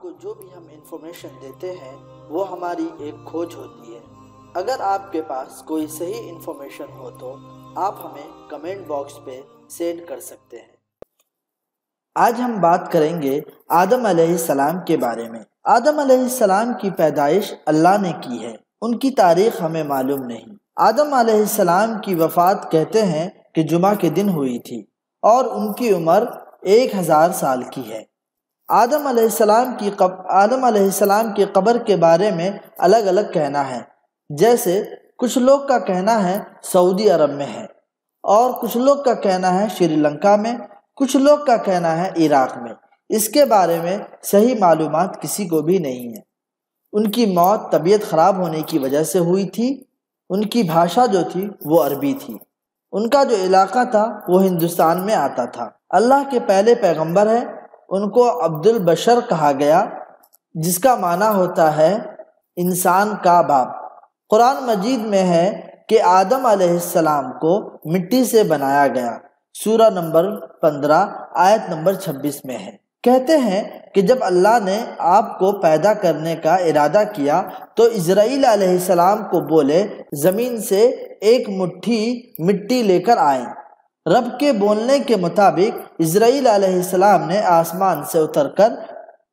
کو جو بھی ہم انفارمیشن دیتے ہیں وہ ہماری ایک کھوج ہوتی ہے۔ اگر آپ کے پاس کوئی صحیح انفارمیشن ہو تو آپ ہمیں کمنٹ باکس پہ سینڈ کر سکتے ہیں۔ آج ہم بات کریں گے آدم علیہ السلام کے بارے میں۔ آدم علیہ السلام کی پیدائش اللہ نے کی ہے، ان کی تاریخ ہمیں معلوم نہیں۔ آدم علیہ السلام کی وفات کہتے ہیں کہ جمعہ کے دن ہوئی تھی اور ان کی عمر 1000 سال کی ہے۔ آدم علیہ السلام کی قبر کے بارے میں الگ الگ کہنا ہے، جیسے کچھ لوگ کا کہنا ہے سعودی عرب میں ہے، اور کچھ لوگ کا کہنا ہے سری لنکا میں، کچھ لوگ کا کہنا ہے عراق میں۔ اس کے بارے میں صحیح معلومات کسی کو بھی نہیں ہے۔ ان کی موت طبیعت خراب ہونے کی وجہ سے ہوئی تھی۔ ان کی بھاشا جو تھی وہ عربی تھی۔ ان کا جو علاقہ تھا وہ ہندوستان میں آتا تھا۔ اللہ کے پہلے پیغمبر ہے، ان کو عبد البشر کہا گیا، جس کا معنی ہوتا ہے انسان کا باپ۔ قرآن مجید میں ہے کہ آدم علیہ السلام کو مٹی سے بنایا گیا، سورہ نمبر 15 آیت نمبر 26 میں ہے۔ کہتے ہیں کہ جب اللہ نے آپ کو پیدا کرنے کا ارادہ کیا تو اسرائیل علیہ السلام کو بولے زمین سے ایک مٹھی مٹی لے کر آئیں۔ رب کے بولنے کے مطابق اسرائیل علیہ السلام نے آسمان سے اتر کر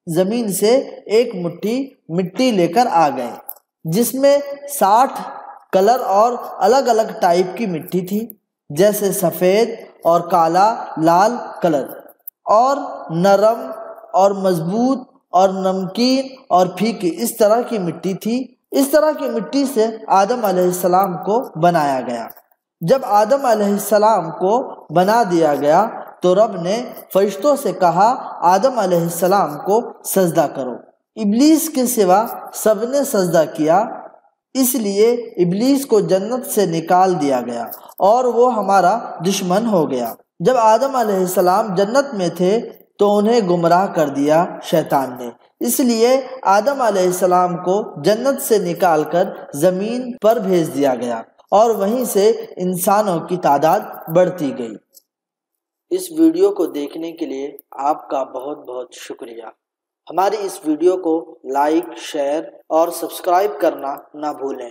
زمین سے ایک مٹھی مٹی لے کر آ گئے، جس میں 60 کلر اور الگ الگ ٹائپ کی مٹی تھی، جیسے سفید اور کالا، لال کلر، اور نرم اور مضبوط اور نمکین اور پھیکی، اس طرح کی مٹی تھی۔ اس طرح کی مٹی سے آدم علیہ السلام کو بنایا گیا۔ جب آدم علیہ السلام کو بنا دیا گیا تو رب نے فرشتوں سے کہا آدم علیہ السلام کو سجدہ کرو۔ ابلیس کے سوا سب نے سجدہ کیا، اس لیے ابلیس کو جنت سے نکال دیا گیا اور وہ ہمارا دشمن ہو گیا۔ جب آدم علیہ السلام جنت میں تھے تو انہیں گمراہ کر دیا شیطان نے، اس لیے آدم علیہ السلام کو جنت سے نکال کر زمین پر بھیج دیا گیا اور وہیں سے انسانوں کی تعداد بڑھتی گئی۔ اس ویڈیو کو دیکھنے کے لیے آپ کا بہت بہت شکریہ۔ ہماری اس ویڈیو کو لائک، شیئر اور سبسکرائب کرنا نہ بھولیں۔